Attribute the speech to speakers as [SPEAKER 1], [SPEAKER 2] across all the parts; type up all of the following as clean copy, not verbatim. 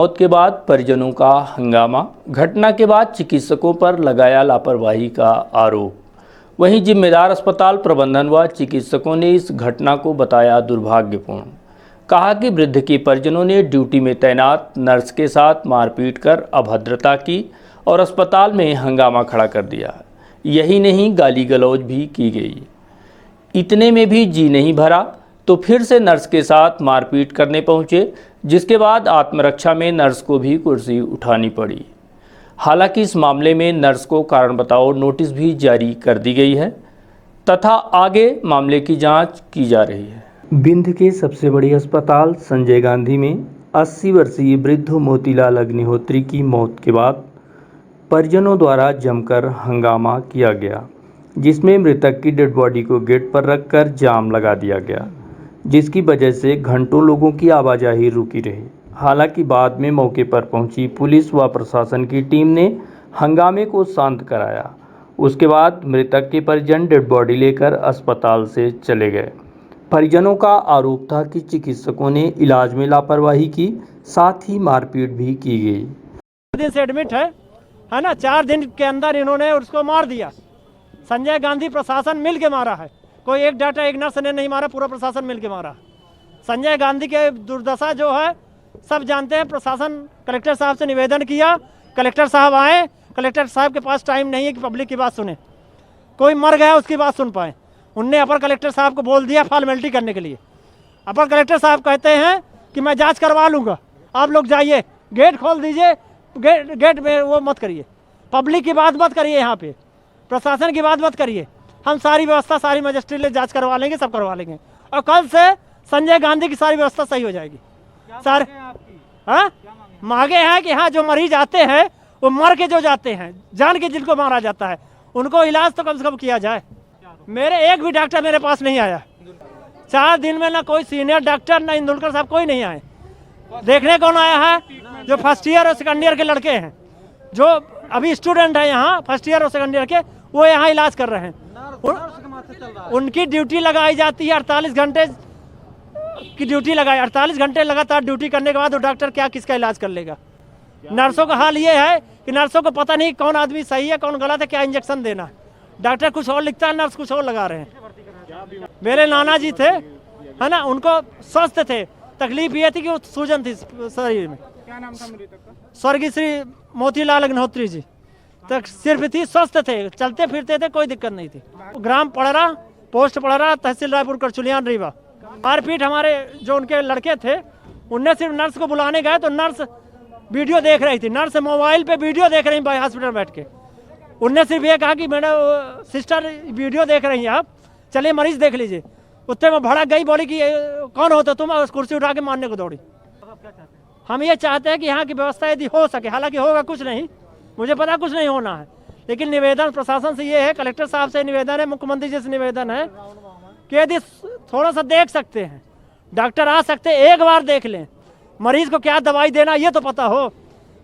[SPEAKER 1] मौत के बाद परिजनों का हंगामा। घटना के बाद चिकित्सकों पर लगाया लापरवाही का आरोप। वहीं जिम्मेदार अस्पताल प्रबंधन व चिकित्सकों ने इस घटना को बताया दुर्भाग्यपूर्ण। कहा कि वृद्ध के परिजनों ने ड्यूटी में तैनात नर्स के साथ मारपीट कर अभद्रता की और अस्पताल में हंगामा खड़ा कर दिया। यही नहीं, गाली गलौज भी की गई। इतने में भी जी नहीं भरा तो फिर से नर्स के साथ मारपीट करने पहुंचे, जिसके बाद आत्मरक्षा में नर्स को भी कुर्सी उठानी पड़ी। हालांकि इस मामले में नर्स को कारण बताओ नोटिस भी जारी कर दी गई है तथा आगे मामले की जांच की जा रही है। विंध्य के सबसे बड़े अस्पताल संजय गांधी में 80 वर्षीय वृद्ध मोतीलाल अग्निहोत्री की मौत के बाद परिजनों द्वारा जमकर हंगामा किया गया, जिसमें मृतक की डेड बॉडी को गेट पर रखकर जाम लगा दिया गया, जिसकी वजह से घंटों लोगों की आवाजाही रुकी रही। हालांकि बाद में मौके पर पहुंची पुलिस व प्रशासन की टीम ने हंगामे को शांत कराया। उसके बाद मृतक के परिजन डेड बॉडी लेकर अस्पताल से चले गए। परिजनों का आरोप था कि चिकित्सकों ने इलाज में लापरवाही की, साथ ही मारपीट भी की गई।
[SPEAKER 2] दिन से एडमिट है ना, 4 दिन के अंदर इन्होंने उसको मार दिया। संजय गांधी प्रशासन मिल के मारा है, कोई एक डॉक्टर एक नर्स ने नहीं मारा, पूरा प्रशासन मिल के मारा। संजय गांधी के दुर्दशा जो है सब जानते हैं। प्रशासन कलेक्टर साहब से निवेदन किया, कलेक्टर साहब आए। कलेक्टर साहब के पास टाइम नहीं है कि पब्लिक की बात सुने, कोई मर गया उसकी बात सुन पाए। उनने अपर कलेक्टर साहब को बोल दिया फॉर्मेलिटी करने के लिए। अपर कलेक्टर साहब कहते हैं कि मैं जाँच करवा लूँगा, आप लोग जाइए, गेट खोल दीजिए, गेट में वो मत करिए, पब्लिक की बात मत करिए, यहाँ पे प्रशासन की बात मत करिए। हम सारी व्यवस्था, सारी मजिस्ट्रेट जांच करवा लेंगे, सब करवा लेंगे और कल से संजय गांधी की सारी व्यवस्था सही हो जाएगी। सारे हाँ मांगे हैं कि हाँ जो मरीज आते हैं वो मर के जो जाते हैं, जान के जिनको मारा जाता है, उनको इलाज तो कम से कम किया जाए। मेरे एक भी डॉक्टर मेरे पास नहीं आया 4 दिन में, ना कोई सीनियर डॉक्टर, ना इंदुलकर साहब, कोई नहीं आए। देखने कौन आया है? जो फर्स्ट ईयर और सेकंड ईयर के लड़के हैं, जो अभी स्टूडेंट है यहाँ फर्स्ट ईयर और सेकंड ईयर के, वो यहाँ इलाज कर रहे हैं। उनकी ड्यूटी लगाई जाती है 48 घंटे की ड्यूटी लगाई। 48 घंटे लगातार ड्यूटी करने के बाद वो डॉक्टर क्या किसका इलाज कर लेगा? नर्सों का हाल ये है कि नर्सों को पता नहीं कौन आदमी सही है कौन गलत है, क्या इंजेक्शन देना है। डॉक्टर कुछ और लिखता है, नर्स कुछ और लगा रहे हैं। मेरे नाना जी थे है ना, उनको स्वस्थ थे, तकलीफ ये थी कि वो सूजन थी शरीर में।
[SPEAKER 3] क्या नाम था मृतक का?
[SPEAKER 2] स्वर्गीय श्री मोतीलाल अग्निहोत्री जी। तक सिर्फ थी, स्वस्थ थे, चलते फिरते थे, कोई दिक्कत नहीं थी। ग्राम पड़रा, पोस्ट पड़रा, तहसील रायपुर, करचुलियान, रीवा। मारपीट हमारे जो उनके लड़के थे, उनने सिर्फ नर्स को बुलाने गए तो नर्स वीडियो देख रही थी, नर्स मोबाइल पे वीडियो देख रही भाई हॉस्पिटल बैठ के। उनने सिर्फ ये कहा कि मैडम सिस्टर वीडियो देख रही हैं आप, चलिए मरीज देख लीजिए। उतने में भड़क गई, बोली कि कौन होता तुम, उस कुर्सी उठा के मारने को दौड़ी। हम ये चाहते हैं कि यहाँ की व्यवस्था यदि हो सके, हालांकि होगा कुछ नहीं, मुझे पता कुछ नहीं होना है, लेकिन निवेदन प्रशासन से ये है, कलेक्टर साहब से निवेदन है, मुख्यमंत्री जी से निवेदन है कि यदि थोड़ा सा देख सकते हैं, डॉक्टर आ सकते हैं, एक बार देख लें, मरीज को क्या दवाई देना ये तो पता हो।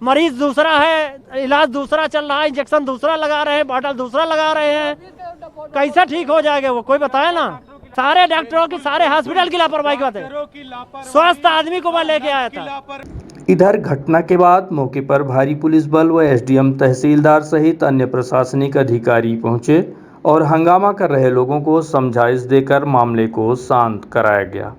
[SPEAKER 2] मरीज दूसरा है, इलाज दूसरा चल रहा है, इंजेक्शन दूसरा लगा रहे हैं, बॉटल दूसरा लगा रहे हैं, कैसा ठीक हो जाएगा वो कोई बताए ना। सारे डॉक्टरों की, सारे हॉस्पिटल की लापरवाही की बात है। स्वस्थ आदमी को मैं लेके आया था।
[SPEAKER 1] इधर घटना के बाद मौके पर भारी पुलिस बल व एसडीएम, तहसीलदार सहित अन्य प्रशासनिक अधिकारी पहुंचे और हंगामा कर रहे लोगों को समझाइश देकर मामले को शांत कराया गया।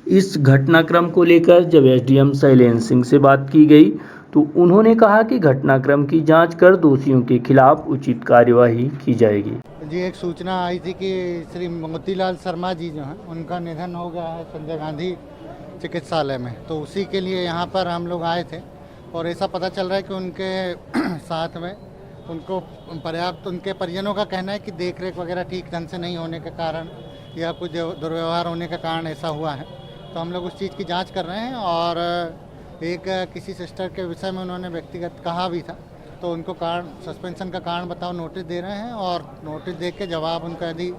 [SPEAKER 1] इस घटनाक्रम को लेकर जब एसडीएम शैलेंद्र सिंह से बात की गई तो उन्होंने कहा कि घटनाक्रम की जांच कर दोषियों के खिलाफ उचित कार्यवाही की जाएगी।
[SPEAKER 4] जी, एक सूचना आई थी कि श्री मोतीलाल शर्मा जी जो हैं, उनका निधन हो गया है संजय गांधी चिकित्सालय में, तो उसी के लिए यहाँ पर हम लोग आए थे और ऐसा पता चल रहा है कि उनके साथ में उनको पर्याप्त, उनके परिजनों का कहना है कि देख रेख वगैरह ठीक ढंग से नहीं होने के कारण या कुछ दुर्व्यवहार होने के कारण ऐसा हुआ है। तो हम लोग उस चीज़ की जांच कर रहे हैं और एक किसी सिस्टर के विषय में उन्होंने व्यक्तिगत कहा भी था, तो उनको कारण सस्पेंशन का कारण बताओ नोटिस दे रहे हैं और नोटिस दे के जवाब उनका यदि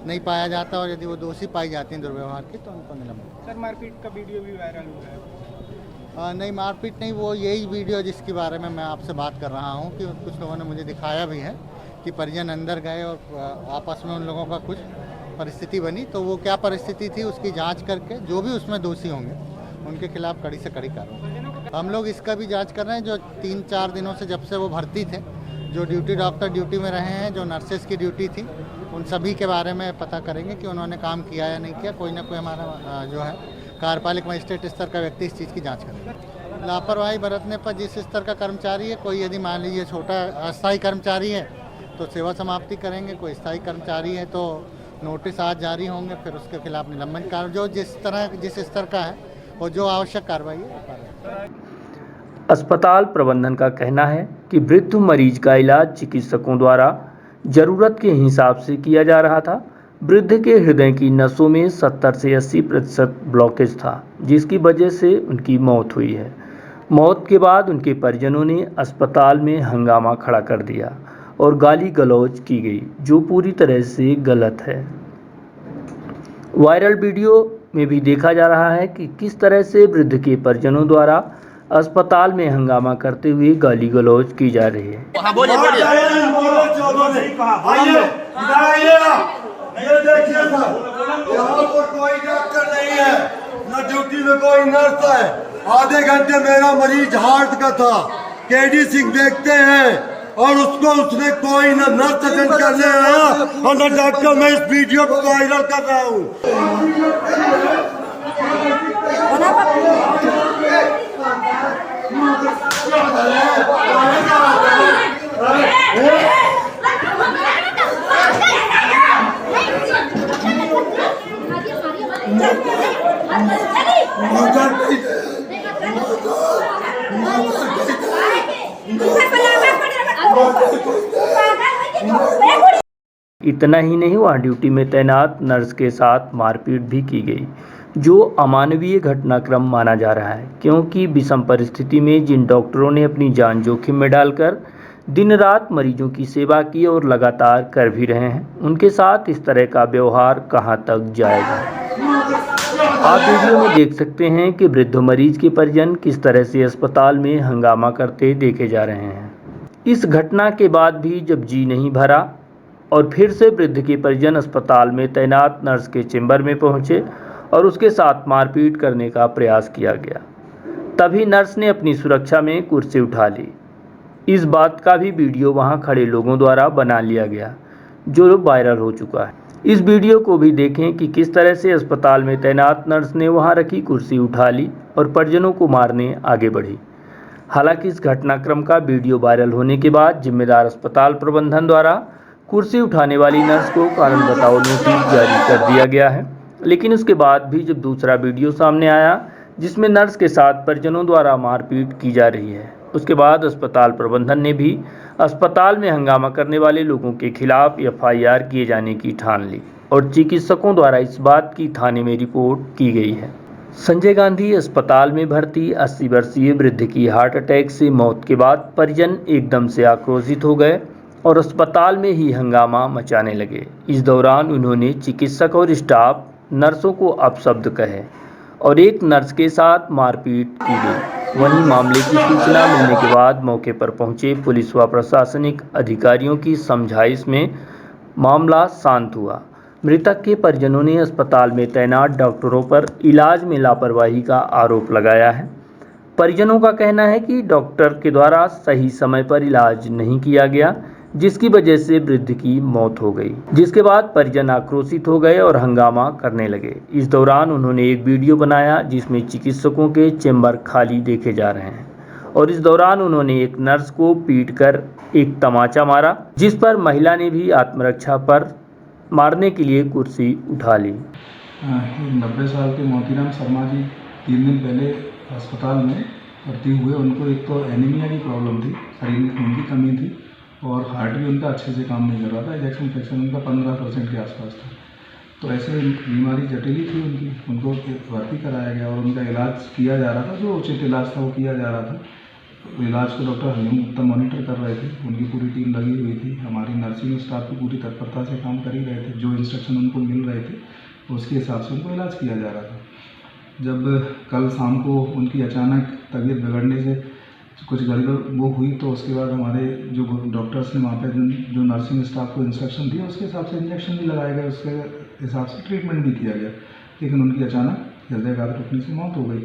[SPEAKER 4] नहीं पाया जाता और यदि वो दोषी पाई जाती हैं दुर्व्यवहार की तो उनको निलंबित।
[SPEAKER 3] सर, मारपीट का वीडियो भी वायरल हो रहा है।
[SPEAKER 4] नहीं, मारपीट नहीं, वो यही वीडियो जिसके बारे में मैं आपसे बात कर रहा हूँ कि कुछ लोगों ने मुझे दिखाया भी है कि परिजन अंदर गए और आपस में उन लोगों का कुछ परिस्थिति बनी, तो वो क्या परिस्थिति थी उसकी जांच करके जो भी उसमें दोषी होंगे उनके खिलाफ कड़ी से कड़ी कार्रवाई। हम लोग इसका भी जांच कर रहे हैं। जो 3-4 दिनों से जब से वो भर्ती थे, जो डॉक्टर ड्यूटी में रहे हैं, जो नर्सेस की ड्यूटी थी, उन सभी के बारे में पता करेंगे कि उन्होंने काम किया या नहीं किया। कोई ना कोई हमारा जो है कार्यपालिक मजिस्ट्रेट स्तर का व्यक्ति इस चीज़ की जांच करेगा। लापरवाही बरतने पर जिस स्तर का कर्मचारी है, कोई यदि मान लीजिए छोटा अस्थायी कर्मचारी है तो सेवा समाप्ति करेंगे, कोई स्थायी कर्मचारी है तो नोटिस आज जारी होंगे, फिर उसके खिलाफ निलंबन कार्य जो जिस स्तर का है और जो आवश्यक कार्रवाई है वो करें।
[SPEAKER 1] अस्पताल प्रबंधन का कहना है कि वृद्ध मरीज का इलाज चिकित्सकों द्वारा जरूरत के हिसाब से किया जा रहा था। वृद्ध के हृदय की नसों में 70 से 80% ब्लॉकेज था, जिसकी वजह से उनकी मौत हुई है। मौत के बाद उनके परिजनों ने अस्पताल में हंगामा खड़ा कर दिया और गाली गलौज की गई, जो पूरी तरह से गलत है। वायरल वीडियो में भी देखा जा रहा है कि किस तरह से वृद्ध के परिजनों द्वारा अस्पताल में हंगामा करते हुए गाली गलौज की जा रही है।
[SPEAKER 5] ये देखिए सर, यहाँ पर कोई डॉक्टर नहीं है, न ड्यूटी में कोई नर्स है। आधे घंटे मेरा मरीज हार्ट का था, केडी सिंह देखते हैं और उसने कोई न नर्स अटेंड करने आया और न डॉक्टर। मैं इस वीडियो को वायरल कर रहा हूँ।
[SPEAKER 1] इतना ही नहीं, वहाँ ड्यूटी में तैनात नर्स के साथ मारपीट भी की गई, जो अमानवीय घटनाक्रम माना जा रहा है, क्योंकि विषम परिस्थिति में जिन डॉक्टरों ने अपनी जान जोखिम में डालकर दिन रात मरीजों की सेवा की और लगातार कर भी रहे हैं, उनके साथ इस तरह का व्यवहार कहां तक जाएगा। आप वीडियो में देख सकते हैं कि वृद्ध मरीज के परिजन किस तरह से अस्पताल में हंगामा करते देखे जा रहे हैं। इस घटना के बाद भी जब जी नहीं भरा और फिर से वृद्ध के परिजन अस्पताल में तैनात नर्स के चेंबर में पहुंचे और उसके साथ मारपीट करने का प्रयास किया गया, तभी नर्स ने अपनी सुरक्षा में कुर्सी उठा ली। इस बात का भी वीडियो वहां खड़े लोगों द्वारा बना लिया गया, जो वायरल हो चुका है। इस वीडियो को भी देखें कि किस तरह से अस्पताल में तैनात नर्स ने वहां रखी कुर्सी उठा ली और परिजनों को मारने आगे बढ़ी। हालांकि इस घटनाक्रम का वीडियो वायरल होने के बाद जिम्मेदार अस्पताल प्रबंधन द्वारा कुर्सी उठाने वाली नर्स को कारण बताओ नोटिस जारी कर दिया गया है। लेकिन उसके बाद भी जब दूसरा वीडियो सामने आया जिसमें नर्स के साथ परिजनों द्वारा मारपीट की जा रही है, उसके बाद अस्पताल प्रबंधन ने भी अस्पताल में हंगामा करने वाले लोगों के खिलाफ FIR किए जाने की ठान ली और चिकित्सकों द्वारा इस बात की थाने में रिपोर्ट की गई है। संजय गांधी अस्पताल में भर्ती 80 वर्षीय वृद्ध की हार्ट अटैक से मौत के बाद परिजन एकदम से आक्रोशित हो गए और अस्पताल में ही हंगामा मचाने लगे। इस दौरान उन्होंने चिकित्सक और स्टाफ नर्सों को अपशब्द कहे और एक नर्स के साथ मारपीट की गई। वहीं मामले की सूचना मिलने के बाद मौके पर पहुंचे पुलिस व प्रशासनिक अधिकारियों की समझाइश में मामला शांत हुआ। मृतक के परिजनों ने अस्पताल में तैनात डॉक्टरों पर इलाज में लापरवाही का आरोप लगाया है। परिजनों का कहना है कि डॉक्टर के द्वारा सही समय पर इलाज नहीं किया गया, जिसकी वजह से वृद्ध की मौत हो गई, जिसके बाद परिजन आक्रोशित हो गए और हंगामा करने लगे। इस दौरान उन्होंने एक वीडियो बनाया जिसमें चिकित्सकों के चेंबर खाली देखे जा रहे हैं और इस दौरान उन्होंने एक नर्स को पीटकर एक तमाचा मारा, जिस पर महिला ने भी आत्मरक्षा पर मारने के लिए कुर्सी उठा ली।
[SPEAKER 6] 90 साल के मोतीराम शर्मा जी 3 दिन पहले अस्पताल में भर्ती हुए। उनको एक तो एनीमिया की प्रॉब्लम थी, शरीर में खून की कमी थी और हार्ट भी उनका अच्छे से काम नहीं कर रहा था। इंजेक्शन फ्रैक्शन उनका 15% के आसपास था। तो ऐसे बीमारी जटिल थी उनकी, उनको भर्ती कराया गया और उनका इलाज किया जा रहा था। जो उचित इलाज था वो किया जा रहा था। इलाज को डॉक्टर हरिओम गुप्ता मॉनिटर कर रहे थे, उनकी पूरी टीम लगी हुई थी। हमारी नर्सिंग स्टाफ की पूरी तत्परता से काम कर ही रहे थे। जो इंस्ट्रक्शन उनको मिल रहे थे उसके हिसाब से उनको इलाज किया जा रहा था। जब कल शाम को उनकी अचानक तबीयत बिगड़ने से कुछ गड़बड़ वो हुई, तो उसके बाद हमारे जो डॉक्टर्स ने वहाँ पे जो नर्सिंग स्टाफ को इंस्ट्रक्शन दिया उसके हिसाब से इंजेक्शन भी लगाए गए, उसके हिसाब से ट्रीटमेंट भी किया गया। लेकिन उनकी अचानक हृदयघात रुकने से मौत हो गई।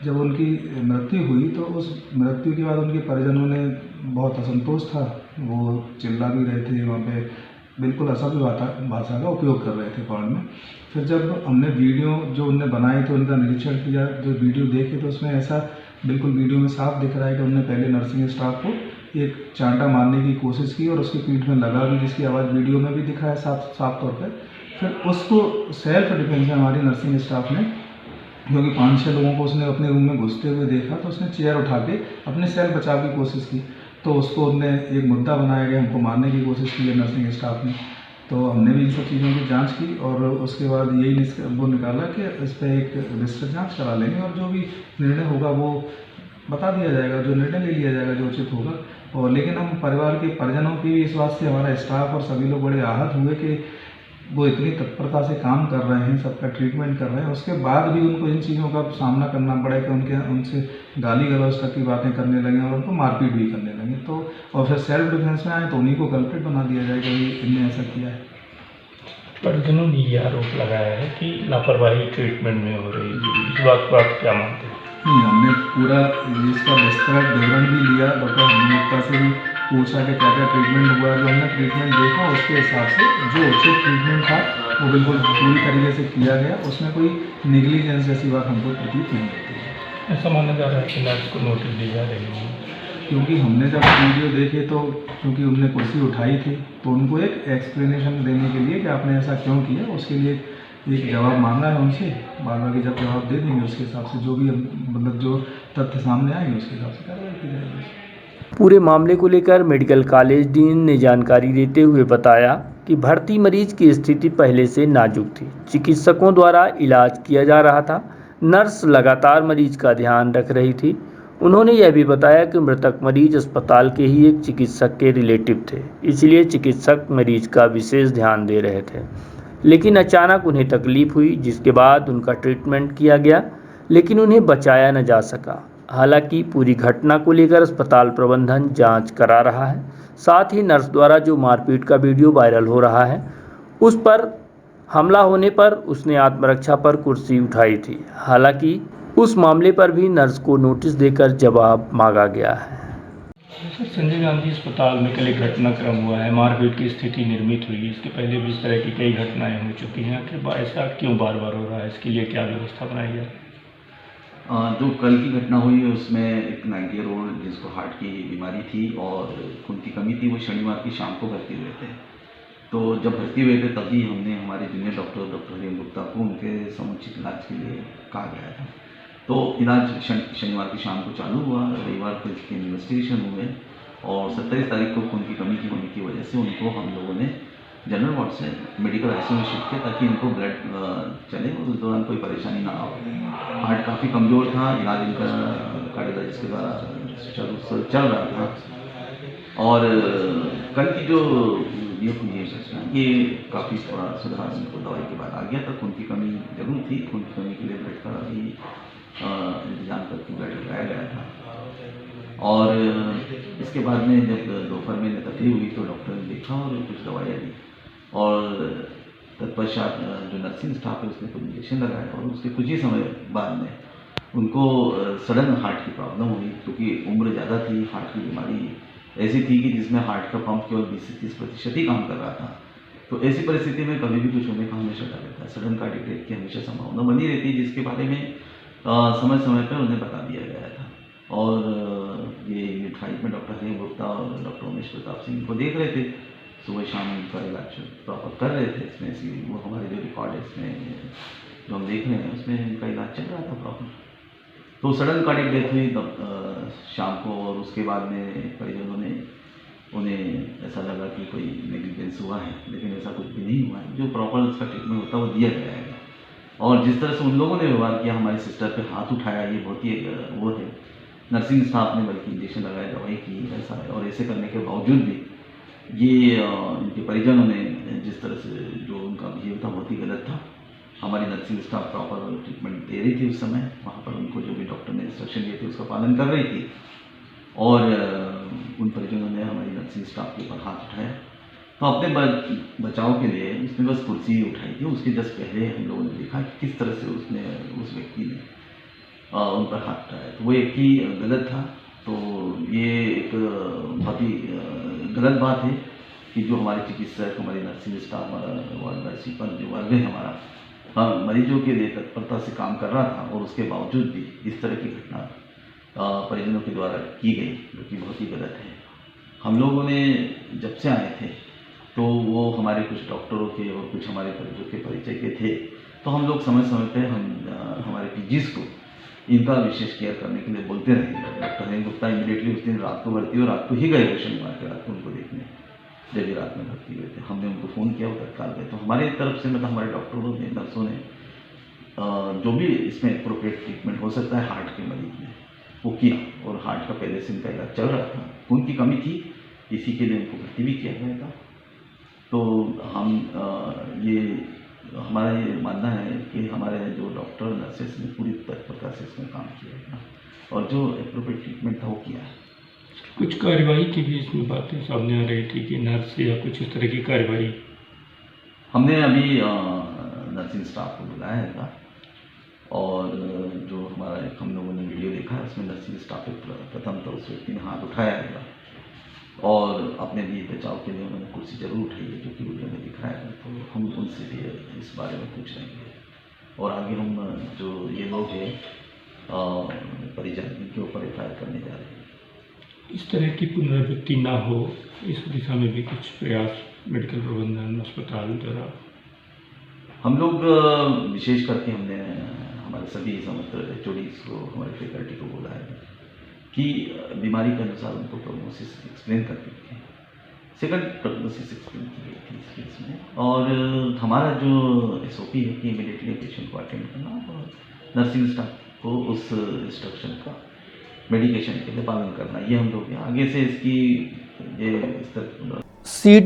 [SPEAKER 6] जब उनकी मृत्यु हुई तो उस मृत्यु के बाद उनके परिजनों ने बहुत असंतोष था, वो चिल्ला भी रहे थे, वहाँ पे बिल्कुल असभ्य भाषा का उपयोग कर रहे थे कोर्ट में। फिर जब हमने वीडियो जो उनने बनाई थी उनका निरीक्षण किया, जो वीडियो देखे तो उसमें ऐसा बिल्कुल वीडियो में साफ दिख रहा है कि उन्होंने पहले नर्सिंग स्टाफ को एक चांटा मारने की कोशिश की और उसके पीठ में लगा भी, जिसकी आवाज़ वीडियो में भी दिखा है साफ तौर पर। फिर उसको सेल्फ डिफेंस में हमारी नर्सिंग स्टाफ ने, क्योंकि 5-6 लोगों को उसने अपने रूम में घुसते हुए देखा, तो उसने चेयर उठा के अपने सेल्फ बचाव की कोशिश की, तो उसको उनने एक मुद्दा बनाया गया, हमको मारने की कोशिश की है नर्सिंग स्टाफ ने। तो हमने भी इन सब चीज़ों की जांच की और उसके बाद यही वो निकाला कि इस पर एक विस्तृत जांच करा लेंगे और जो भी निर्णय होगा वो बता दिया जाएगा, जो निर्णय ले लिया जाएगा जो उचित होगा। और लेकिन हम परिवार के परिजनों की भी इस बात से, हमारा स्टाफ और सभी लोग बड़े आहत हुए कि वो इतनी तत्परता से काम कर रहे हैं, सबका ट्रीटमेंट कर रहे हैं, उसके बाद भी उनको इन चीज़ों का सामना करना पड़ा कि उनसे गाली गलौज तक की बातें करने लगे और उनको मारपीट भी करने लगे। तो और फिर सेल्फ डिफेंस में आए तो उन्हीं को कल्प्रिट बना दिया जाए कि इनने ऐसा किया है।
[SPEAKER 1] परिजनों ने ये आरोप लगाया है कि लापरवाही ट्रीटमेंट में हो रही है, इस बात को आप क्या मानते हैं?
[SPEAKER 6] नहीं, हमने पूरा इसका विस्तृत विवरण भी लिया, डॉक्टर हनुमत्ता से भी पूछा कि क्या क्या ट्रीटमेंट हुआ। जो हमने ट्रीटमेंट देखा उसके हिसाब से जो उचित ट्रीटमेंट था वो बिल्कुल पूरी तरीके से किया गया, उसमें कोई निगलिजेंस जैसी बात हमको प्रतीत नहीं होती है।
[SPEAKER 1] ऐसा माना जा रहा है कि नर्स को नोटिस दी जा रही है,
[SPEAKER 6] क्योंकि हमने जब वीडियो देखे तो क्योंकि उनने कुर्सी उठाई थी तो उनको एक एक्सप्लेनेशन देने के लिए कि आपने ऐसा क्यों किया, उसके लिए एक जवाब मांगा है उनसे। बाद में जब जवाब दे देंगे उसके हिसाब से जो भी मतलब जो तथ्य सामने आएंगे उसके हिसाब से कार्रवाई की जाएगी।
[SPEAKER 1] पूरे मामले को लेकर मेडिकल कॉलेज डीन ने जानकारी देते हुए बताया कि भर्ती मरीज की स्थिति पहले से नाजुक थी, चिकित्सकों द्वारा इलाज किया जा रहा था, नर्स लगातार मरीज का ध्यान रख रही थी। उन्होंने यह भी बताया कि मृतक मरीज अस्पताल के ही एक चिकित्सक के रिलेटिव थे, इसलिए चिकित्सक मरीज का विशेष ध्यान दे रहे थे। लेकिन अचानक उन्हें तकलीफ हुई, जिसके बाद उनका ट्रीटमेंट किया गया, लेकिन उन्हें बचाया न जा सका। हालांकि पूरी घटना को लेकर अस्पताल प्रबंधन जांच करा रहा है। साथ ही नर्स द्वारा जो मारपीट का वीडियो वायरल हो रहा है, उस पर हमला होने पर उसने आत्मरक्षा पर कुर्सी उठाई थी। हालांकि उस मामले पर भी नर्स को नोटिस देकर जवाब मांगा गया है। संजय गांधी अस्पताल में कल एक घटनाक्रम हुआ है, मारपीट की स्थिति निर्मित हुई। इसके पहले भी इस तरह की कई घटनाएं हो चुकी हैं, आखिर ऐसा क्यों बार बार हो रहा है? इसके लिए क्या व्यवस्था बनाई जाए?
[SPEAKER 7] जो कल की घटना हुई है उसमें एक 90 ईयर ओल्ड जिसको हार्ट की बीमारी थी और खून की कमी थी, वो शनिवार की शाम को भर्ती हुए थे। तो जब भर्ती हुए थे तभी हमने हमारे जूनियर डॉक्टर हरीम गुप्ता को उनके समुचित इलाज के लिए कहा गया था। तो इलाज शनिवार की शाम को चालू हुआ, रविवार को इसके इन्वेस्टिगेशन हुए और 27 तारीख को खून की कमी की होने की वजह से उनको हम लोगों ने जनरल वार्ड से मेडिकल आईसीयू में शिफ्ट किया ताकि इनको ब्लड चले और उस दौरान कोई परेशानी ना हो। हार्ट काफ़ी कमज़ोर था, इलाज इनका कार्डियोलॉजिस्ट के द्वारा चल रहा था और कल की जो ये काफ़ी थोड़ा सुधार इनको दवाई के बाद आ गया था। खून की कमी जरूर थी, खून की कमी के लिए ब्लड का भी इंतजाम करके ब्लड लगाया गया था और इसके बाद में जब दोपहर में तकलीफ हुई तो डॉक्टर ने देखा और कुछ दवाइयाँ दी और तत्पश्चात जो नर्सिंग स्टाफ है उसने कुछ इंजेक्शन लगाया और उसके कुछ ही समय बाद में उनको सडन हार्ट की प्रॉब्लम हुई, क्योंकि उम्र ज़्यादा थी, हार्ट की बीमारी ऐसी थी कि जिसमें हार्ट का पंप केवल 20 से 30% ही काम कर रहा था। तो ऐसी परिस्थिति में कभी भी कुछ होने का हमेशा डर रहता है, सडन कार्डियक डेथ की हमेशा संभावना बनी रहती है, जिसके बारे में समय समय पर उन्हें बता दिया गया था। और ये यूनिट 5 में डॉक्टर हरीम गुप्ता और डॉक्टर उमेश प्रताप सिंह को देख रहे थे, सुबह शाम उनका इलाज प्रॉपर कर रहे थे। इसमें वो हमारे जो रिकॉर्ड है इसमें जो हम देख रहे हैं उसमें उनका इलाज चल रहा था प्रॉपर। तो सडन कार्डियक डेथ हुई तब शाम को और उसके बाद में परिजनों ने उन्हें ऐसा लगा कि कोई नेग्लिजेंस हुआ है, लेकिन ऐसा कुछ भी नहीं हुआ है। जो प्रॉपर उसका ट्रीटमेंट होता है वो दिया गया है और जिस तरह से उन लोगों ने व्यवहार किया, हमारी सिस्टर पे हाथ उठाया, ये बहुत ही वो है। नर्सिंग स्टाफ ने बल्कि इंजेक्शन लगाया, दवाई की, ऐसा है। और ऐसे करने के बावजूद भी ये इनके परिजनों ने जिस तरह से जो उनका बिहेव था बहुत ही गलत था। हमारी नर्सिंग स्टाफ प्रॉपर ट्रीटमेंट दे रही थी उस समय, वहाँ पर उनको जो भी डॉक्टर ने इंस्ट्रक्शन दिए थे उसका पालन कर रही थी और उन परिजनों ने हमारी नर्सिंग स्टाफ के ऊपर हाथ उठाया। तो अपने बचाव के लिए उसने बस कुर्सी उठाई थी, उसके जस्ट पहले हम लोगों ने देखा कि किस तरह से उसने उस व्यक्ति ने उन पर हाथ उठाया, तो वो एक ही गलत था। तो ये एक बहुत ही गलत बात है कि जो हमारे चिकित्सक, हमारे नर्सिंग स्टाफ, वार्ड नर्सिंग जो वर्ग है हमारा, मरीजों के लिए तत्परता से काम कर रहा था और उसके बावजूद भी इस तरह की घटना परिजनों के द्वारा की गई, जो कि बहुत ही गलत है। हम लोगों ने जब से आए थे तो वो हमारे कुछ डॉक्टरों के और कुछ हमारे परिजनों के परिचय के थे, तो हम लोग समय समय पर हमारे पीजीज को इनका विशेष केयर करने के लिए बोलते रहे। डॉक्टर हरीश गुप्ता इमीडिएटली उस दिन रात को भर्ती और रात को ही गए, वो शनिवार के रात को उनको देखने, जब भी रात में भर्ती हुए थे। हमने उनको फ़ोन किया, वो तत्काल गए। तो हमारी तरफ से मतलब हमारे डॉक्टरों ने, नर्सों ने जो भी इसमें एप्रोप्रिएट ट्रीटमेंट हो सकता है हार्ट के मरीज में, वो किया। और हार्ट का पहले से इनका इलाज चल रहा था, खून की कमी थी, इसी के लिए उनको भर्ती भी किया गया था। तो हम ये हमारा ये मानना है कि हमारे जो डॉक्टर नर्सेस ने पूरी तत्परता से इसमें काम किया है और जो एप्रोप्रिएट ट्रीटमेंट था वो किया है।
[SPEAKER 8] कुछ कार्रवाई की भी इसमें बातें सामने आ रही थी कि नर्स या कुछ इस तरह की कार्रवाई।
[SPEAKER 7] हमने अभी नर्सिंग स्टाफ को बुलाया था और जो हमारा हम लोगों ने वीडियो देखा है उसमें नर्सिंग स्टाफ प्रथम तो उस व्यक्ति ने हाथ उठाया है और अपने लिए बचाव के लिए उन्होंने कुर्सी जरूर उठाई है, जो कि वीडियो में दिखाया है। तो हम उनसे भी इस बारे में पूछ लेंगे और आगे हम जो ये लोग हैं परिजन, इनके ऊपर FIR करने जा रहे हैं।
[SPEAKER 8] इस तरह की पुनरावृत्ति ना हो, इस दिशा में भी कुछ प्रयास मेडिकल प्रबंधन अस्पताल द्वारा।
[SPEAKER 7] हम लोग विशेष करके हमने हमारे सभी समस्त HODs को, हमारे फैकल्टी को बोला है कि बीमारी के अनुसार उनको प्रोग्नोसिस एक्सप्लेन करके थे। सेकंड प्रोग्नोसिस एक्सप्लेन की गई थी इस केस में। और हमारा जो SOP है कि इमीडिएटली पेशेंट को अटेंड करना और नर्सिंग स्टाफ को उस इंस्ट्रक्शन का मेडिकेशन के लिए पालन करना, ये हम लोग आगे से इसकी ये इस तरह
[SPEAKER 1] सीट